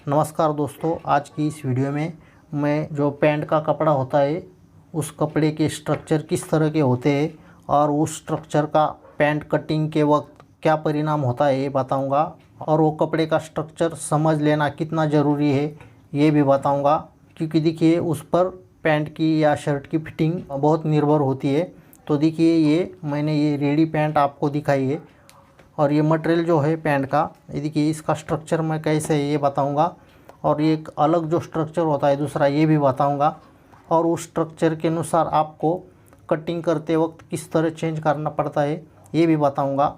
नमस्कार दोस्तों, आज की इस वीडियो में मैं जो पैंट का कपड़ा होता है उस कपड़े के स्ट्रक्चर किस तरह के होते हैं और उस स्ट्रक्चर का पैंट कटिंग के वक्त क्या परिणाम होता है ये बताऊंगा। और वो कपड़े का स्ट्रक्चर समझ लेना कितना ज़रूरी है ये भी बताऊंगा, क्योंकि देखिए उस पर पैंट की या शर्ट की फिटिंग बहुत निर्भर होती है। तो देखिए मैंने ये रेडी पैंट आपको दिखाई है और ये मटेरियल जो है पैंट का, ये देखिए इसका स्ट्रक्चर मैं कैसे है ये बताऊंगा। और ये एक अलग जो स्ट्रक्चर होता है दूसरा ये भी बताऊंगा। और उस स्ट्रक्चर के अनुसार आपको कटिंग करते वक्त किस तरह चेंज करना पड़ता है ये भी बताऊंगा,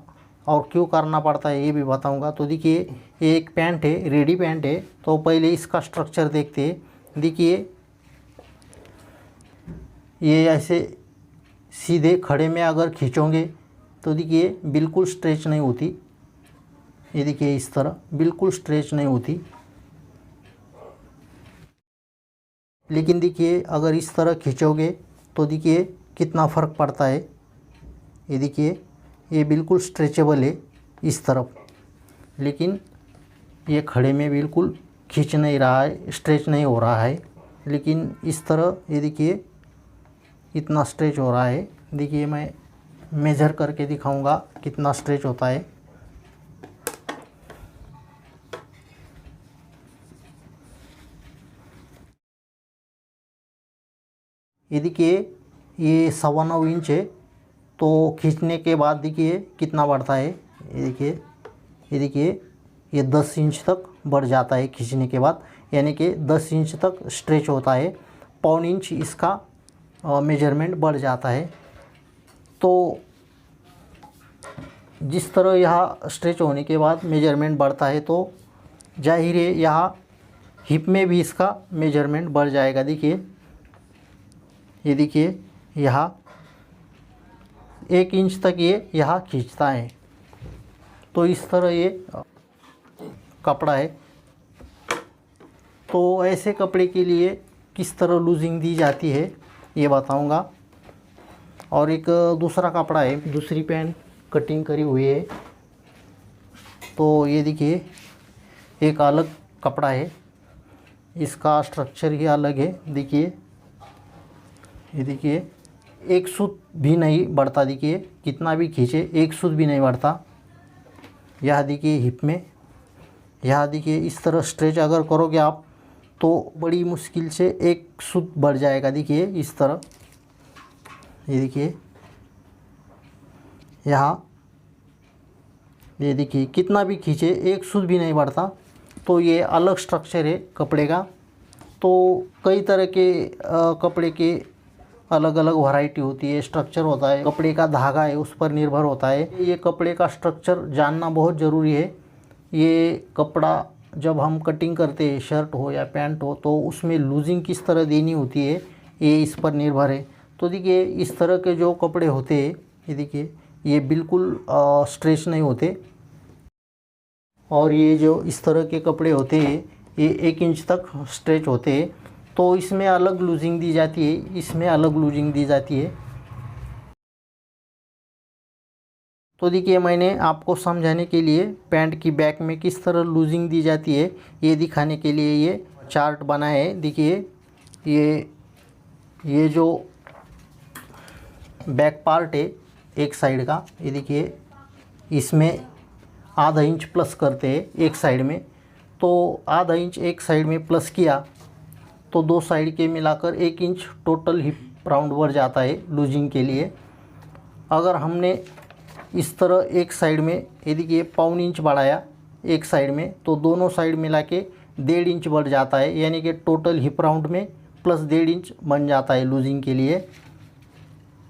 और क्यों करना पड़ता है ये भी बताऊंगा। तो देखिए ये एक पैंट है, रेडी पैंट है। तो पहले इसका स्ट्रक्चर देखते हैं। देखिए ये ऐसे सीधे खड़े में अगर खींचोगे तो देखिए बिल्कुल स्ट्रेच नहीं होती। ये देखिए इस तरह बिल्कुल स्ट्रेच नहीं होती। लेकिन देखिए अगर इस तरह खींचोगे तो देखिए कितना फ़र्क पड़ता है। ये देखिए ये बिल्कुल स्ट्रेचेबल है इस तरफ, लेकिन ये खड़े में बिल्कुल खींच नहीं रहा है, स्ट्रेच नहीं हो रहा है। लेकिन इस तरह ये देखिए इतना स्ट्रेच हो रहा है। देखिए मैं मेज़र करके दिखाऊंगा कितना स्ट्रेच होता है। ये देखिए ये 9.25 इंच है, तो खींचने के बाद देखिए कितना बढ़ता है। ये देखिए ये 10 इंच तक बढ़ जाता है खींचने के बाद, यानी कि 10 इंच तक स्ट्रेच होता है। 1.25 इंच इसका मेजरमेंट बढ़ जाता है। तो जिस तरह यहाँ स्ट्रेच होने के बाद मेजरमेंट बढ़ता है तो जाहिर है यहाँ हिप में भी इसका मेजरमेंट बढ़ जाएगा। देखिए ये देखिए यहाँ 1 इंच तक ये यहाँ खींचता है। तो इस तरह ये कपड़ा है। तो ऐसे कपड़े के लिए किस तरह लूजिंग दी जाती है ये बताऊंगा। और एक दूसरा कपड़ा है, दूसरी पैंट कटिंग करी हुई है। तो ये देखिए एक अलग कपड़ा है, इसका स्ट्रक्चर ही अलग है। देखिए ये देखिए एक सूत भी नहीं बढ़ता। देखिए कितना भी खींचे एक सूत भी नहीं बढ़ता। यहाँ देखिए हिप में, यहाँ देखिए इस तरह स्ट्रेच अगर करोगे आप तो बड़ी मुश्किल से एक सूत बढ़ जाएगा। देखिए इस तरह, ये देखिए यहाँ, ये देखिए कितना भी खींचे एक सूत भी नहीं बढ़ता। तो ये अलग स्ट्रक्चर है कपड़े का। तो कई तरह के कपड़े के अलग अलग वैरायटी होती है, स्ट्रक्चर होता है, कपड़े का धागा है उस पर निर्भर होता है। ये कपड़े का स्ट्रक्चर जानना बहुत ज़रूरी है। ये कपड़ा जब हम कटिंग करते हैं, शर्ट हो या पैंट हो, तो उसमें लूजिंग किस तरह देनी होती है ये इस पर निर्भर है। तो देखिए इस तरह के जो कपड़े होते हैं, ये देखिए ये बिल्कुल स्ट्रेच नहीं होते। और ये जो इस तरह के कपड़े होते हैं ये 1 इंच तक स्ट्रेच होते हैं। तो इसमें अलग लूजिंग दी जाती है, इसमें अलग लूजिंग दी जाती है। तो देखिए मैंने आपको समझाने के लिए पैंट की बैक में किस तरह लूजिंग दी जाती है ये दिखाने के लिए ये चार्ट बना है। देखिए ये जो बैक पार्ट है एक साइड का, ये देखिए इसमें आधा इंच प्लस करते हैं एक साइड में। तो आधा इंच एक साइड में प्लस किया तो दो साइड के मिलाकर 1 इंच टोटल हिप राउंड बढ़ जाता है लूजिंग के लिए। अगर हमने इस तरह एक साइड में ये देखिए 1.25 इंच बढ़ाया एक साइड में, तो दोनों साइड मिला के 1.5 इंच बढ़ जाता है, यानी कि टोटल हिप राउंड में प्लस 1.5 इंच बन जाता है लूजिंग के लिए।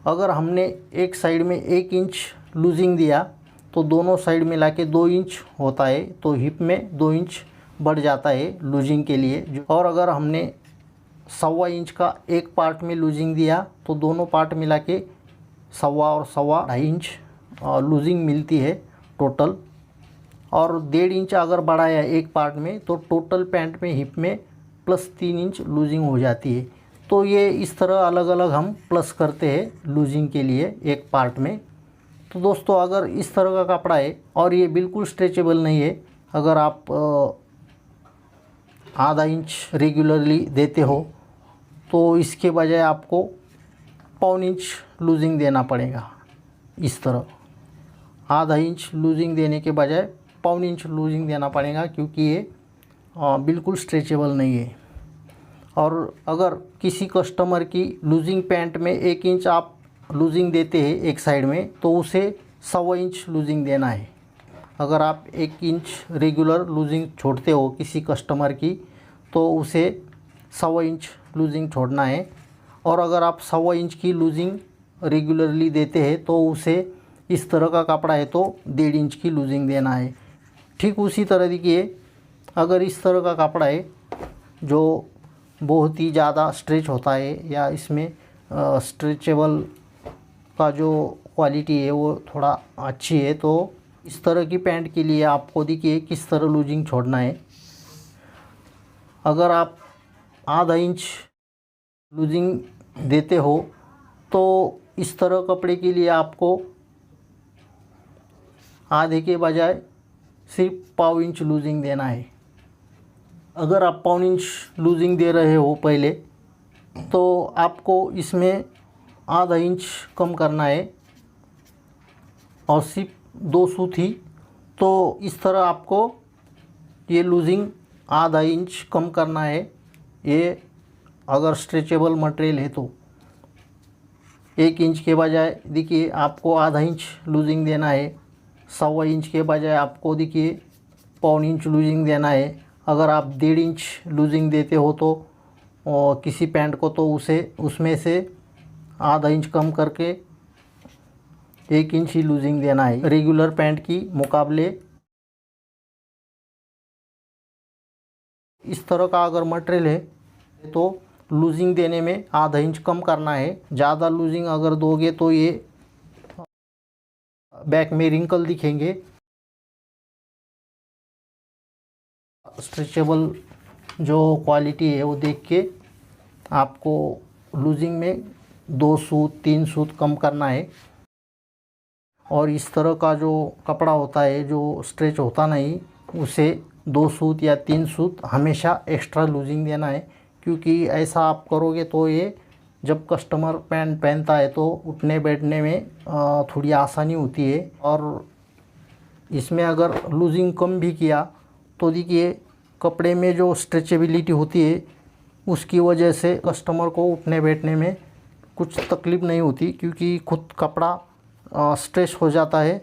अगर हमने एक साइड में 1 इंच लूजिंग दिया तो दोनों साइड मिला के 2 इंच होता है, तो हिप में 2 इंच बढ़ जाता है लूजिंग के लिए। और अगर हमने 1.25 इंच का एक पार्ट में लूजिंग दिया तो दोनों पार्ट मिला के 1.25 और 2.25 इंच लूजिंग मिलती है टोटल। और 1.5 इंच अगर बढ़ाया एक पार्ट में तो टोटल पैंट में हिप में प्लस 3 इंच लूजिंग हो जाती है। तो ये इस तरह अलग अलग हम प्लस करते हैं लूजिंग के लिए एक पार्ट में। तो दोस्तों अगर इस तरह का कपड़ा है और ये बिल्कुल स्ट्रेचेबल नहीं है, अगर आप आधा इंच रेगुलरली देते हो तो इसके बजाय आपको पौन इंच लूजिंग देना पड़ेगा। इस तरह आधा इंच लूजिंग देने के बजाय पौन इंच लूजिंग देना पड़ेगा, क्योंकि ये बिल्कुल स्ट्रेचेबल नहीं है। और अगर किसी कस्टमर की लूजिंग पैंट में 1 इंच आप लूजिंग देते हैं एक साइड में, तो उसे 1.25 इंच लूजिंग देना है। अगर आप 1 इंच रेगुलर लूजिंग छोड़ते हो किसी कस्टमर की, तो उसे 1.25 इंच लूजिंग छोड़ना है। और अगर आप 1.25 इंच की लूजिंग रेगुलरली देते हैं तो उसे, इस तरह का कपड़ा है तो 1.5 इंच की लूजिंग देना है। ठीक उसी तरह देखिए, अगर इस तरह का कपड़ा है जो बहुत ही ज़्यादा स्ट्रेच होता है या इसमें स्ट्रेचेबल का जो क्वालिटी है वो थोड़ा अच्छी है, तो इस तरह की पैंट के लिए आपको देखिए किस तरह लूजिंग छोड़ना है। अगर आप आधा इंच लूजिंग देते हो तो इस तरह कपड़े के लिए आपको आधे के बजाय सिर्फ 1.25 इंच लूजिंग देना है। अगर आप 1.25 इंच लूजिंग दे रहे हो पहले, तो आपको इसमें आधा इंच कम करना है और सिर्फ 2 सूत ही। तो इस तरह आपको ये लूजिंग आधा इंच कम करना है। ये अगर स्ट्रेचेबल मटेरियल है तो 1 इंच के बजाय देखिए आपको आधा इंच लूजिंग देना है। 1.25 इंच के बजाय आपको देखिए 1.25 इंच लूजिंग देना है। अगर आप 1.5 इंच लूजिंग देते हो तो किसी पैंट को, तो उसमें से आधा इंच कम करके 1 इंच ही लूजिंग देना है रेगुलर पैंट की मुकाबले। इस तरह का अगर मटेरियल है तो लूजिंग देने में आधा इंच कम करना है। ज़्यादा लूजिंग अगर दोगे तो ये बैक में रिंकल दिखेंगे। स्ट्रेचेबल जो क्वालिटी है वो देख के आपको लूजिंग में 2 सूत 3 सूत कम करना है। और इस तरह का जो कपड़ा होता है जो स्ट्रेच होता नहीं, उसे 2 सूत या 3 सूत हमेशा एक्स्ट्रा लूजिंग देना है। क्योंकि ऐसा आप करोगे तो ये जब कस्टमर पैंट पहनता है तो उठने बैठने में थोड़ी आसानी होती है। और इसमें अगर लूजिंग कम भी किया तो देखिए कपड़े में जो स्ट्रेचेबिलिटी होती है उसकी वजह से कस्टमर को उठने बैठने में कुछ तकलीफ़ नहीं होती, क्योंकि खुद कपड़ा स्ट्रेच हो जाता है।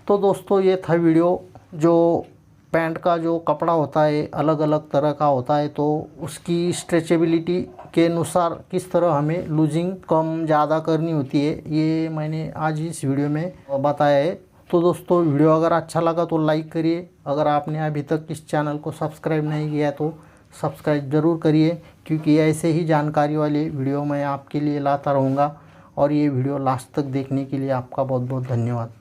तो दोस्तों ये था वीडियो। जो पैंट का जो कपड़ा होता है अलग अलग तरह का होता है, तो उसकी स्ट्रेचेबिलिटी के अनुसार किस तरह हमें लूजिंग कम ज़्यादा करनी होती है, ये मैंने आज इस वीडियो में बताया है। तो दोस्तों वीडियो अगर अच्छा लगा तो लाइक करिए। अगर आपने अभी तक इस चैनल को सब्सक्राइब नहीं किया तो सब्सक्राइब ज़रूर करिए, क्योंकि ऐसे ही जानकारी वाले वीडियो मैं आपके लिए लाता रहूँगा। और ये वीडियो लास्ट तक देखने के लिए आपका बहुत बहुत धन्यवाद।